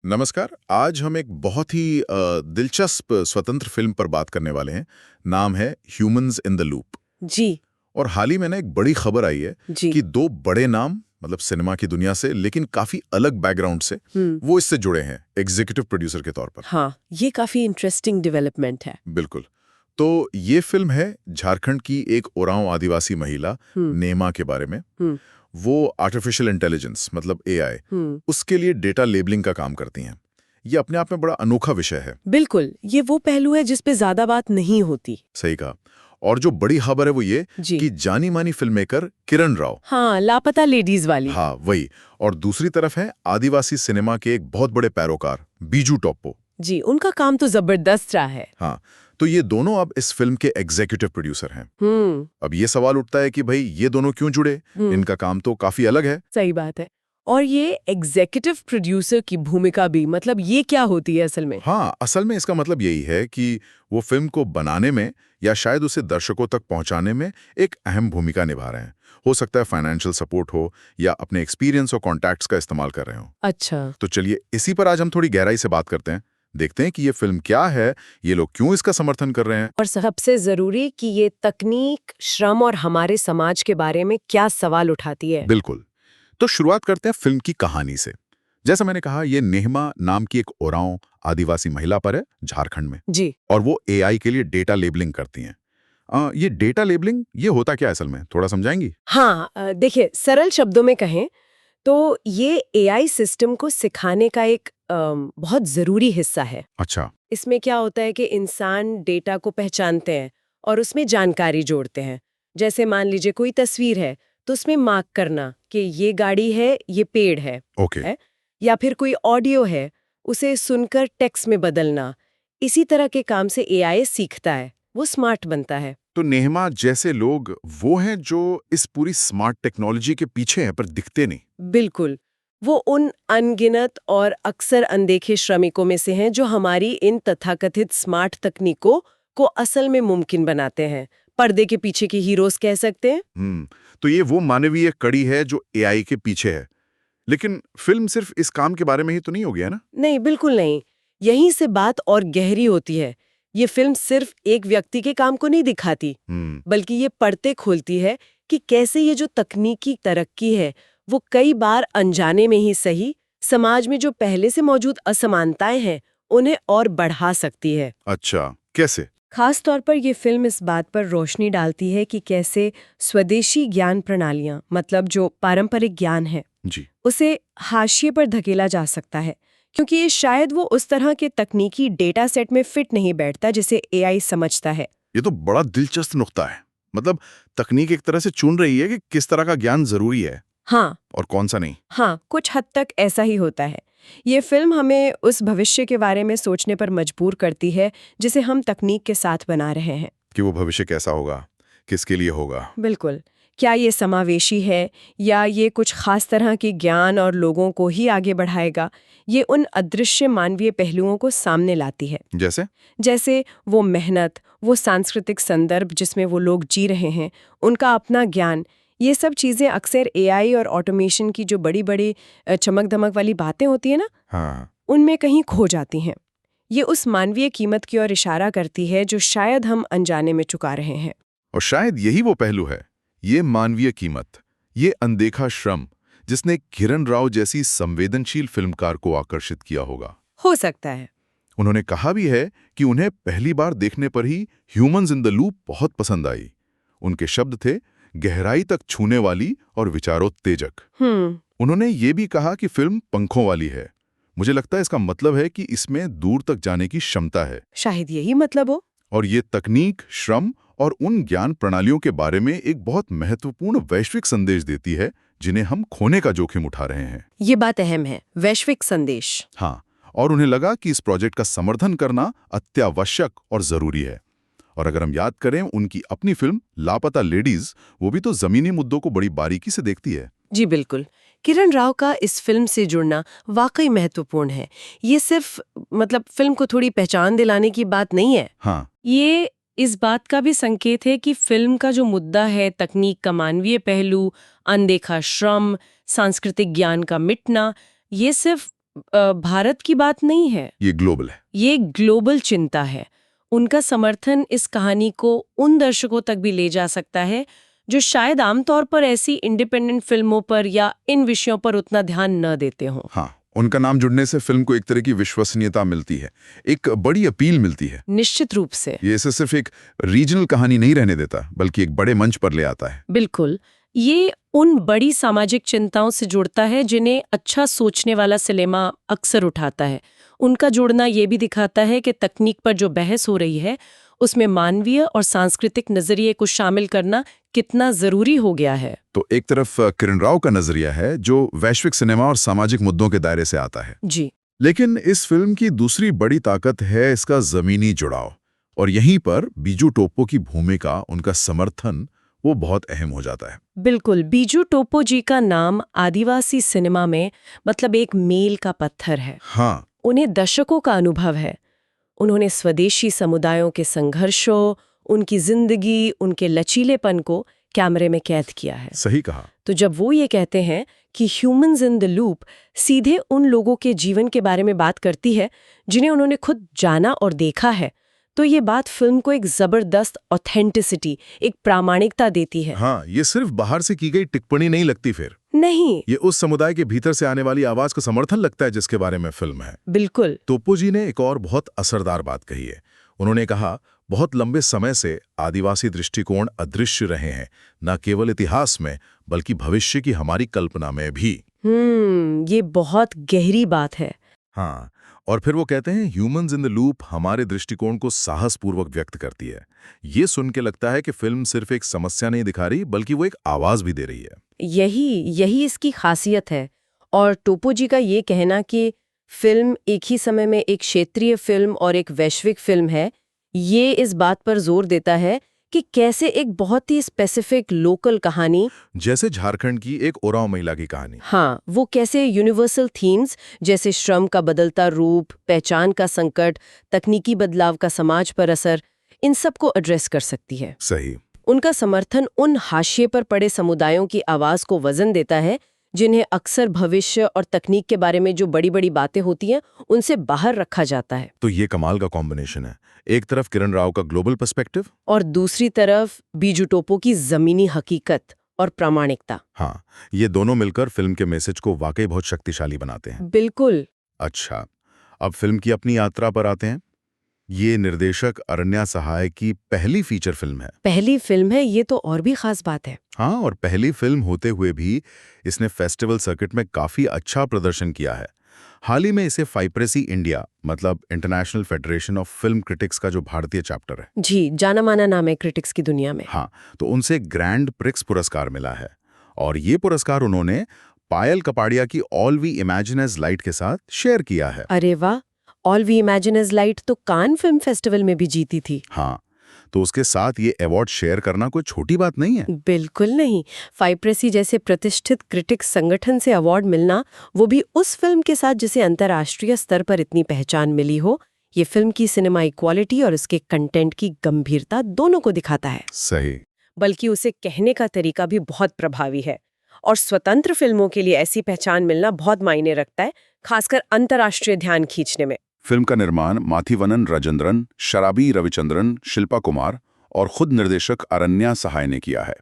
नमस्कार। आज हम एक बहुत ही दिलचस्प स्वतंत्र फिल्म पर बात करने वाले हैं। नाम है ह्यूमंस इन द लूप। जी। और हाल ही में ना एक बड़ी खबर आई है जी। कि दो बड़े नाम, मतलब सिनेमा की दुनिया से लेकिन काफी अलग बैकग्राउंड से, वो इससे जुड़े हैं एग्जीक्यूटिव प्रोड्यूसर के तौर पर। हाँ, ये काफी इंटरेस्टिंग डेवलपमेंट है। बिल्कुल। तो ये फिल्म है झारखंड की एक ओरांव आदिवासी महिला नेमा के बारे में। वो आर्टिफिशियल इंटेलिजेंस मतलब एआई, उसके लिए डेटा लेबलिंग का काम करती हैं। ये अपने आप में बड़ा अनोखा विषय है। बिल्कुल, ये वो पहलू है जिस पे ज्यादा बात नहीं होती। सही कहा। और जो बड़ी खबर है वो ये जी। कि जानी मानी फिल्म मेकर किरण राव, हाँ, लापता लेडीज वाली। हाँ वही, और दूसरी तरफ है आदिवासी सिनेमा के एक बहुत बड़े पैरोकार बीजू टोप्पो। जी, उनका काम तो जबरदस्त रहा है। हाँ, तो ये दोनों अब इस फिल्म के एग्जीक्यूटिव प्रोड्यूसर हैं। अब ये सवाल उठता है कि भाई ये दोनों क्यों जुड़े? इनका काम तो काफी अलग है। सही बात है। और ये एग्जीक्यूटिव प्रोड्यूसर की भूमिका भी, मतलब ये क्या होती है असल में? हाँ, असल में इसका मतलब यही है कि वो फिल्म को बनाने में या शायद उसे दर्शकों तक पहुंचाने में एक अहम भूमिका निभा रहे हैं। हो सकता है फाइनेंशियल सपोर्ट हो या अपने एक्सपीरियंस और कॉन्टैक्ट्स का इस्तेमाल कर रहे हो। अच्छा। तो चलिए इसी पर आज हम थोड़ी गहराई से बात करते हैं। देखते हैं कि ये फिल्म क्या है, ये लोग क्यों इसका समर्थन कर रहे हैं। और सबसे जरूरी कि ये तकनीक, श्रम और हमारे समाज के बारे में क्या सवाल उठाती है। बिल्कुल। तो शुरुआत करते हैं फिल्म की कहानी से। जैसा मैंने कहा, ये नेहमा नाम की एक ओरांव आदिवासी महिला पर है झारखंड में। जी। और वो एआई के लिए डेटा लेबलिंग करती हैं। ये डेटा लेबलिंग ये होता क्या है असल में, थोड़ा समझाएंगी? हाँ, देखिए, सरल शब्दों में कहें तो ये एआई सिस्टम को सिखाने का एक बहुत ज़रूरी हिस्सा है। अच्छा। इसमें क्या होता है कि इंसान डेटा को पहचानते हैं और उसमें जानकारी जोड़ते हैं। जैसे मान लीजिए कोई तस्वीर है, तो उसमें मार्क करना कि ये गाड़ी है, ये पेड़ है। ओके। है? या फिर कोई ऑडियो है, उसे सुनकर टेक्स्ट में बदलना। इसी तरह के काम से एआई सीखता है, वो स्मार्ट बनता है। तो नेहमा जैसे लोग वो हैं जो इस पूरी स्मार्ट टेक्नोलॉजी के पीछे हैं पर दिखते नहीं। बिल्कुल। वो उन अनगिनत और अक्सर अनदेखे श्रमिकों में से हैं जो हमारी इन तथाकथित स्मार्ट तकनीकों को असल में मुमकिन बनाते हैं। पर्दे के पीछे के हीरोज कह सकते हैं। तो ये वो मानवीय कड़ी है जो एआई के पीछे है। लेकिन फिल्म सिर्फ इस काम के बारे में ही तो नहीं हो गया ना? नहीं, बिल्कुल नहीं। यहीं से बात और गहरी होती है। ये फिल्म सिर्फ एक व्यक्ति के काम को नहीं दिखाती, बल्कि ये पर्दे खोलती है कि कैसे ये जो तकनीकी तरक्की है, वो कई बार अनजाने में ही सही, समाज में जो पहले से मौजूद असमानताएं हैं, उन्हें और बढ़ा सकती है। अच्छा, कैसे? खास तौर पर ये फिल्म इस बात पर रोशनी डालती है कि कैसे स्वदेशी ज्ञान प्रणालियां, मतलब जो पारंपरिक ज्ञान है, जी। उसे हाशिए पर धकेला जा सकता है, क्योंकि ये शायद वो उस तरह के तकनीकी डेटा सेट में फिट नहीं बैठता जिसे एआई समझता है। ये तो बड़ा दिलचस्प नुक्ता है। मतलब तकनीक एक तरह से चुन रही है कि किस तरह का ज्ञान जरूरी है हाँ। और कौन सा नहीं। हाँ, कुछ हद तक ऐसा ही होता है। ये फिल्म हमें उस भविष्य के बारे में सोचने पर मजबूर करती है जिसे हम तकनीक के साथ बना रहे हैं। कि वो भविष्य कैसा होगा, किसके लिए होगा। बिल्कुल। क्या ये समावेशी है या ये कुछ खास तरह के ज्ञान और लोगों को ही आगे बढ़ाएगा? ये उन अदृश्य मानवीय पहलुओं को सामने लाती है। जैसे वो मेहनत, वो सांस्कृतिक संदर्भ जिसमें वो लोग जी रहे हैं, उनका अपना ज्ञान। ये सब चीज़ें अक्सर एआई और ऑटोमेशन की जो बड़ी-बड़ी चमक-धमक वाली बातें होती है ना, हाँ। उनमें कहीं खो जाती हैं। ये उस मानवीय कीमत की ओर इशारा करती है जो शायद हम अनजाने में चुका रहे हैं। और शायद यही वो पहलू है, ये मानवीय कीमत, ये अनदेखा श्रम, जिसने किरण राव जैसी संवेदनशील फिल्मकार को आकर्षित किया होगा। हो सकता है। उन्होंने कहा भी है कि उन्हें पहली बार देखने पर ही ह्यूमंस इन द लूप बहुत पसंद आई। उनके शब्द थे, गहराई तक छूने वाली और विचारोत्तेजक। उन्होंने ये भी कहा कि फिल्म पंखों वाली है। मुझे लगता है इसका मतलब है कि इसमें दूर तक जाने की क्षमता है। शायद यही मतलब हो। और ये तकनीक, श्रम और उन ज्ञान प्रणालियों के बारे में एक बहुत महत्वपूर्ण वैश्विक संदेश देती है जिन्हें हम खोने का जोखिम उठा रहे हैं। ये बात अहम है, वैश्विक संदेश। हाँ, और उन्हें लगा कि इस प्रोजेक्ट का समर्थन करना अत्यावश्यक और जरूरी है। और अगर हम याद करें उनकी अपनी फिल्म लापता लेडीज, वो भी तो जमीनी मुद्दों को बड़ी बारीकी से देखती है। जी बिल्कुल। किरण राव का इस फिल्म से जुड़ना वाकई महत्वपूर्ण है। ये सिर्फ मतलब फिल्म को थोड़ी पहचान दिलाने की बात नहीं है। हाँ। ये इस बात का भी संकेत है कि फिल्म का जो मुद्दा है, तकनीक का मानवीय पहलू, अनदेखा श्रम, सांस्कृतिक ज्ञान का मिटना, ये सिर्फ भारत की बात नहीं है, ये ग्लोबल है। ये ग्लोबल चिंता है। उनका समर्थन इस कहानी को उन दर्शकों तक भी ले जा सकता है जो शायद आमतौर पर ऐसी इंडिपेंडेंट फिल्मों पर या इन विषयों पर उतना ध्यान न देते हों। हाँ, उनका नाम जुड़ने से फिल्म को एक तरह की विश्वसनीयता मिलती है, एक बड़ी अपील मिलती है। निश्चित रूप से ये इसे सिर्फ एक रीजनल कहानी नहीं रहने देता, बल्कि एक बड़े मंच पर ले आता है। बिल्कुल, ये उन बड़ी सामाजिक चिंताओं से जुड़ता है जिन्हें अच्छा सोचने वाला सिनेमा अक्सर उठाता है। उनका जुड़ना ये भी दिखाता है कि तकनीक पर जो बहस हो रही है उसमें मानवीय और सांस्कृतिक नजरिए को शामिल करना कितना जरूरी हो गया है। तो एक तरफ किरण राव का नजरिया है जो वैश्विक सिनेमा और सामाजिक मुद्दों के दायरे से आता है जी, लेकिन इस फिल्म की दूसरी बड़ी ताकत है इसका जमीनी जुड़ाव, और यहीं पर बीजू टोप्पो की भूमिका, उनका समर्थन, वो बहुत अहम हो जाता है। बिल्कुल। बीजू टोप्पो जी का नाम आदिवासी सिनेमा में मतलब एक मील का पत्थर है। हाँ, उन्हें दशकों का अनुभव है। उन्होंने स्वदेशी समुदायों के संघर्षों, उनकी जिंदगी, उनके लचीलेपन को कैमरे में कैद किया है। सही कहा। तो जब वो ये कहते हैं कि ह्यूमंस इन द लूप सीधे उन लोगों के जीवन के बारे में बात करती है जिन्हें उन्होंने खुद जाना और देखा है, तो ये बात फिल्म को एक जबरदस्त ऑथेंटिसिटी, एक प्रामाणिकता देती है। हाँ, ये सिर्फ बाहर से की गई टिप्पणी नहीं लगती, फिर नहीं, ये उस समुदाय के भीतर से आने वाली आवाज का समर्थन लगता है जिसके बारे में फिल्म है। बिल्कुल। टोप्पो जी ने एक और बहुत असरदार बात कही है। उन्होंने कहा, बहुत लंबे समय से आदिवासी दृष्टिकोण अदृश्य रहे हैं, न केवल इतिहास में बल्कि भविष्य की हमारी कल्पना में भी। ये बहुत गहरी बात है। हाँ, और फिर वो कहते हैं ह्यूमंस इन द लूप हमारे दृष्टिकोण को साहसपूर्वक व्यक्त करती है। ये सुन के लगता है कि फिल्म सिर्फ एक समस्या नहीं दिखा रही बल्कि वो एक आवाज भी दे रही है। यही इसकी खासियत है। और टोप्पो जी का ये कहना कि फिल्म एक ही समय में एक क्षेत्रीय फिल्म और एक वैश्विक फिल्म है, ये इस बात पर जोर देता है कि कैसे एक बहुत ही स्पेसिफिक लोकल कहानी, जैसे झारखंड की एक ओराव महिला की कहानी, हाँ, वो कैसे यूनिवर्सल थीम्स जैसे श्रम का बदलता रूप, पहचान का संकट, तकनीकी बदलाव का समाज पर असर, इन सब को एड्रेस कर सकती है। सही। उनका समर्थन उन हाशिए पर पड़े समुदायों की आवाज को वजन देता है जिन्हें अक्सर भविष्य और तकनीक के बारे में जो बड़ी बड़ी बातें होती हैं उनसे बाहर रखा जाता है। तो ये कमाल का कॉम्बिनेशन है, एक तरफ किरण राव का ग्लोबल पर्सपेक्टिव और दूसरी तरफ बीजू टोप्पो की जमीनी हकीकत और प्रामाणिकता। हाँ, ये दोनों मिलकर फिल्म के मैसेज को वाकई बहुत शक्तिशाली बनाते हैं। बिल्कुल। अच्छा, अब फिल्म की अपनी यात्रा पर आते हैं। ये निर्देशक अरण्या सहाय की पहली फीचर फिल्म है। पहली फिल्म है, ये तो और भी खास बात है। हाँ, और पहली फिल्म होते हुए भी इसने फेस्टिवल सर्किट में काफी अच्छा प्रदर्शन किया है। हाल ही में इसे फाइप्रेसी इंडिया, मतलब international federation of film critics का जो भारतीय चैप्टर है, जी, जाना माना नाम है क्रिटिक्स की दुनिया में। हाँ, तो उनसे ग्रैंड प्रिक्स पुरस्कार मिला है। और ये पुरस्कार उन्होंने पायल कपाड़िया की All We Imagine as Light के साथ शेयर किया है। अरे वाह, All We Imagine as Light तो कान फिल्म फेस्टिवल में भी जीती थी। हाँ, तो उसके साथ ये अवार्ड शेयर करना कोई छोटी बात नहीं है। बिल्कुल नहीं। फाइप्रेसी जैसे प्रतिष्ठित क्रिटिक्स संगठन से अवार्ड मिलना, वो भी उस फिल्म के साथ जिसे अंतर्राष्ट्रीय स्तर पर इतनी पहचान मिली हो, ये फिल्म की सिनेमाई क्वालिटी और उसके कंटेंट की गंभीरता दोनों को दिखाता है। सही। बल्कि उसे कहने का तरीका भी बहुत प्रभावी है। और स्वतंत्र फिल्मों के लिए ऐसी पहचान मिलना बहुत मायने रखता है, खासकर अंतर्राष्ट्रीय ध्यान खींचने में। फिल्म का निर्माण माथिवनन राजेंद्रन, शराबी रविचंद्रन, शिल्पा कुमार और खुद निर्देशक अरण्या सहाय ने किया है,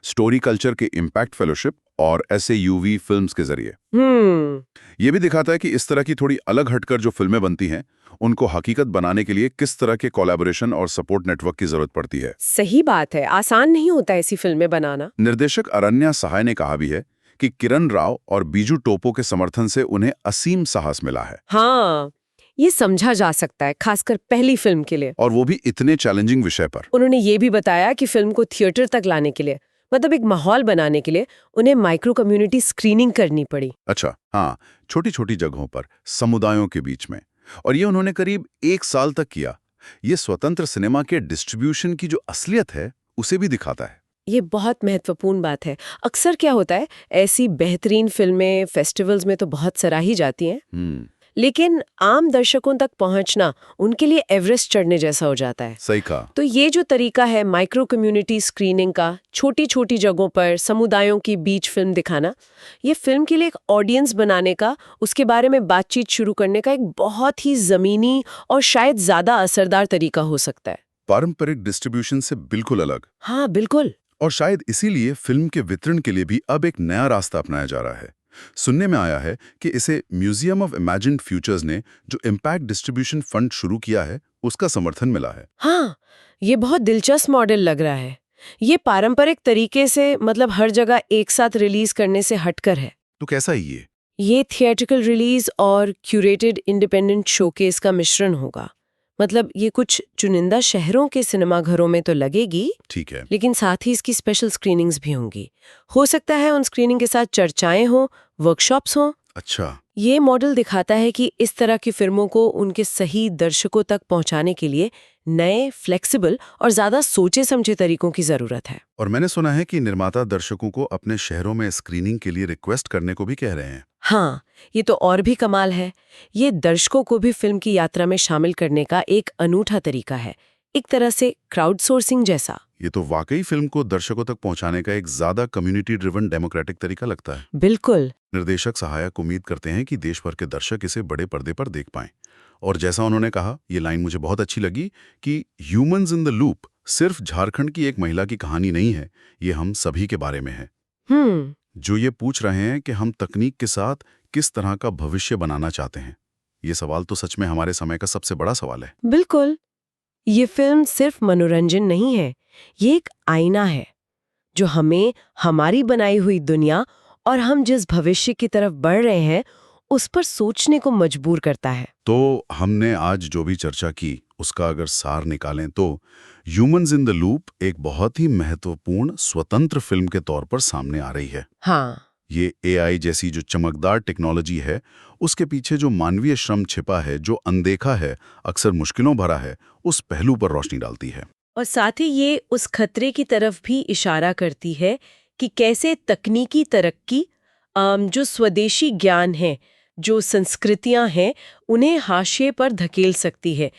स्टोरी कल्चर के इम्पैक्ट फेलोशिप और SAUV फिल्म्स के जरिए। ये भी दिखाता है कि इस तरह की थोड़ी अलग हटकर जो फिल्में बनती हैं, उनको हकीकत बनाने के लिए किस तरह के कोलैबोरेशन और सपोर्ट नेटवर्क की जरूरत पड़ती है। सही बात है, आसान नहीं होता ऐसी फिल्में बनाना। निर्देशक अरण्या सहाय ने कहा भी है कि किरण राव और बीजू टोप्पो के समर्थन से उन्हें असीम साहस मिला है। हाँ, ये समझा जा सकता है, खासकर पहली फिल्म के लिए, और वो भी इतने चैलेंजिंग विषय पर। उन्होंने ये भी बताया कि फिल्म को थिएटर तक लाने के लिए, मतलब एक माहौल बनाने के लिए, उन्हें माइक्रो कम्युनिटी स्क्रीनिंग करनी पड़ी। अच्छा, हाँ, छोटी छोटी जगहों पर, समुदायों के बीच में, और ये उन्होंने करीब 1 साल तक किया। ये स्वतंत्र सिनेमा के डिस्ट्रीब्यूशन की जो असलियत है उसे भी दिखाता है। ये बहुत महत्वपूर्ण बात है। अक्सर क्या होता है, ऐसी बेहतरीन फिल्में फेस्टिवल्स में तो बहुत सराही जाती हैं, लेकिन आम दर्शकों तक पहुंचना उनके लिए एवरेस्ट चढ़ने जैसा हो जाता है। सही कहा। तो ये जो तरीका है माइक्रो कम्युनिटी स्क्रीनिंग का, छोटी छोटी जगहों पर समुदायों के बीच फिल्म दिखाना, ये फिल्म के लिए एक ऑडियंस बनाने का, उसके बारे में बातचीत शुरू करने का एक बहुत ही जमीनी और शायद ज्यादा असरदार तरीका हो सकता है। पारंपरिक डिस्ट्रीब्यूशन से बिल्कुल अलग। हाँ बिल्कुल। और शायद इसीलिए फिल्म के वितरण के लिए भी अब एक नया रास्ता अपनाया जा रहा है। सुनने में आया है कि इसे म्यूजियम ऑफ इमेजिन्ड फ्यूचर्स ने जो इम्पैक्ट डिस्ट्रीब्यूशन फंड शुरू किया है उसका समर्थन मिला है। हाँ, ये बहुत दिलचस्प मॉडल लग रहा है। ये पारंपरिक तरीके से मतलब हर जगह एक साथ रिलीज करने से हटकर है। तो कैसा है ये? ये थिएट्रिकल रिलीज और क्यूरेटेड इंडिपेंडेंट शोकेस का मिश्रण होगा। मतलब ये कुछ चुनिंदा शहरों के सिनेमाघरों में तो लगेगी, ठीक है, लेकिन साथ ही इसकी स्पेशल स्क्रीनिंग्स भी होंगी। हो सकता है उन स्क्रीनिंग के साथ चर्चाएं हों, वर्कशॉप्स हों। अच्छा। ये मॉडल दिखाता है कि इस तरह की फिल्मों को उनके सही दर्शकों तक पहुंचाने के लिए नए, फ्लेक्सिबल और ज्यादा सोचे समझे तरीकों की जरूरत है। और मैंने सुना है कि निर्माता दर्शकों को अपने शहरों में स्क्रीनिंग के लिए रिक्वेस्ट करने को भी कह रहे हैं। हाँ, ये तो और भी कमाल है। ये दर्शकों को भी फिल्म की यात्रा में शामिल करने का एक अनूठा तरीका है, एक तरह से क्राउडसोर्सिंग जैसा। ये तो वाकई फिल्म को दर्शकों तक पहुंचाने का एक ज्यादा कम्युनिटी ड्रिवन डेमोक्रेटिक तरीका लगता है। बिल्कुल। निर्देशक सहायक उम्मीद करते हैं कि देश भर के दर्शक इसे बड़े पर्दे पर देख पाएं। और जैसा उन्होंने कहा, ये लाइन मुझे बहुत अच्छी लगी कि ह्यूमंस इन द लूप सिर्फ झारखंड की एक महिला की कहानी नहीं है, ये हम सभी के बारे में है। जो ये पूछ रहे हैं कि हम तकनीक के साथ किस तरह का भविष्य बनाना चाहते हैं। ये सवाल तो सच में हमारे समय का सबसे बड़ा सवाल है। बिल्कुल। ये फिल्म सिर्फ मनोरंजन नहीं है, ये एक आईना है जो हमें हमारी बनाई हुई दुनिया और हम जिस भविष्य की तरफ बढ़ रहे हैं उस पर सोचने को मजबूर करता है। तो हमने आज जो भी चर्चा की उसका अगर सार निकालें तो ह्यूमंस इन द लूप एक बहुत ही महत्वपूर्ण स्वतंत्र फिल्म के तौर पर सामने आ रही है। हाँ, ये एआई जैसी जो चमकदार टेक्नोलॉजी है, उसके पीछे जो मानवीय श्रम छिपा है, जो अनदेखा है, अक्सर मुश्किलों भरा है, उस पहलू पर रोशनी डालती है। और साथ ही ये उस खतरे की तरफ भी इशारा करती है कि कैसे तकनीकी तरक्की जो स्वदेशी ज्ञान है, जो संस्कृतियां हैं, उन्हें हाशिए पर धकेल सकती है।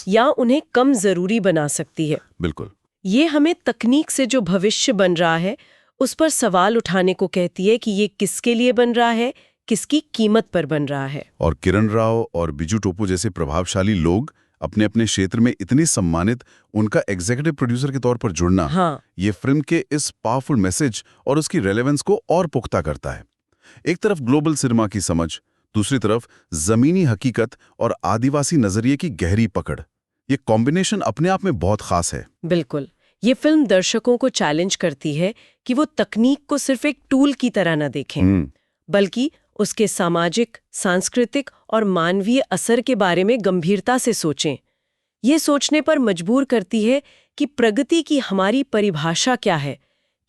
या उन्हें कम जरूरी बना सकती है। बिल्कुल। ये हमें तकनीक से जो भविष्य बन रहा है उस पर सवाल उठाने को कहती है कि ये किसके लिए बन रहा है, किसकी कीमत पर बन रहा है। और किरण राव और बिजू टोपू जैसे प्रभावशाली लोग अपने अपने क्षेत्र में इतने सम्मानित, उनका एग्जीक्यूटिव प्रोड्यूसर के तौर पर जुड़ना, हाँ, ये फिल्म के इस पावरफुल मैसेज और उसकी रेलेवेंस को और पुख्ता करता है। एक तरफ ग्लोबल सिनेमा की समझ, दूसरी तरफ जमीनी हकीकत और आदिवासी नजरिए की गहरी पकड़। ये कॉम्बिनेशन अपने आप में बहुत खास है। बिल्कुल। ये फिल्म दर्शकों को चैलेंज करती है कि वो तकनीक को सिर्फ एक टूल की तरह न देखें, बल्कि उसके सामाजिक, सांस्कृतिक और मानवीय असर के बारे में गंभीरता से सोचें। ये सोचने पर मजबूर करती है कि प्रगति की हमारी परिभाषा क्या है,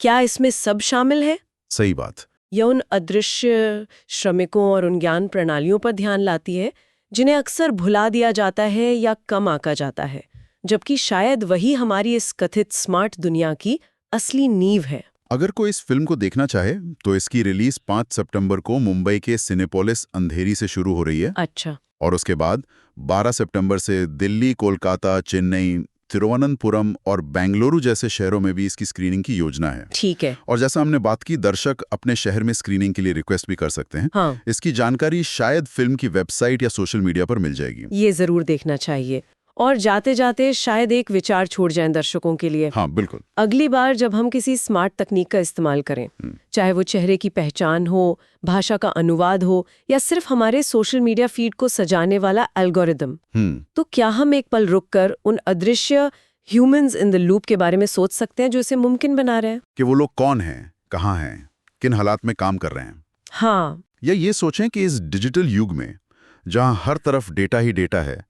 क्या इसमें सब शामिल है? सही बात। यह उन अदृश्य श्रमिकों और उन ज्ञान प्रणालियों पर ध्यान लाती है जिन्हें अक्सर भुला दिया जाता है या कम आंका जाता है, जबकि शायद वही हमारी इस कथित स्मार्ट दुनिया की असली नींव है। अगर कोई इस फिल्म को देखना चाहे तो इसकी रिलीज 5 सितंबर को मुंबई के सिनेपोलिस अंधेरी से शुरू हो रही है। अच्छा। और उसके बाद 12 सितंबर से दिल्ली, कोलकाता, चेन्नई, तिरुवनंतपुरम और बेंगलुरु जैसे शहरों में भी इसकी स्क्रीनिंग की योजना है। ठीक है। और जैसा हमने बात की, दर्शक अपने शहर में स्क्रीनिंग के लिए रिक्वेस्ट भी कर सकते हैं। हाँ। इसकी जानकारी शायद फिल्म की वेबसाइट या सोशल मीडिया पर मिल जाएगी। ये जरूर देखना चाहिए। और जाते जाते शायद एक विचार छोड़ जाएं दर्शकों के लिए। हाँ बिल्कुल। अगली बार जब हम किसी स्मार्ट तकनीक का इस्तेमाल करें, चाहे वो चेहरे की पहचान हो, भाषा का अनुवाद हो या सिर्फ हमारे सोशल मीडिया फीड को सजाने वाला एल्गोरिदम, तो क्या हम एक पल रुककर उन अदृश्य ह्यूमंस इन द लूप के बारे में सोच सकते हैं जो इसे मुमकिन बना रहे हैं? कि वो लोग कौन हैं, कहाँ हैं, किन हालात में काम कर रहे हैं। हाँ। या ये सोचें कि इस डिजिटल युग में जहाँ हर तरफ डेटा ही डेटा है,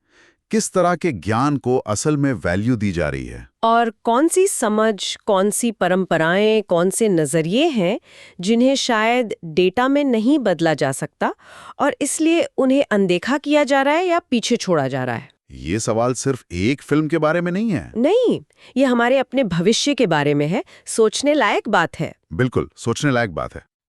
किस तरह के ज्ञान को असल में वैल्यू दी जा रही है, और कौन सी समझ, कौन सी परंपराएं, कौन से नजरिए हैं जिन्हें शायद डेटा में नहीं बदला जा सकता और इसलिए उन्हें अनदेखा किया जा रहा है या पीछे छोड़ा जा रहा है। ये सवाल सिर्फ एक फिल्म के बारे में नहीं है। नहीं, ये हमारे अपने भविष्य के बारे में है। सोचने लायक बात है। बिल्कुल, सोचने लायक बात है।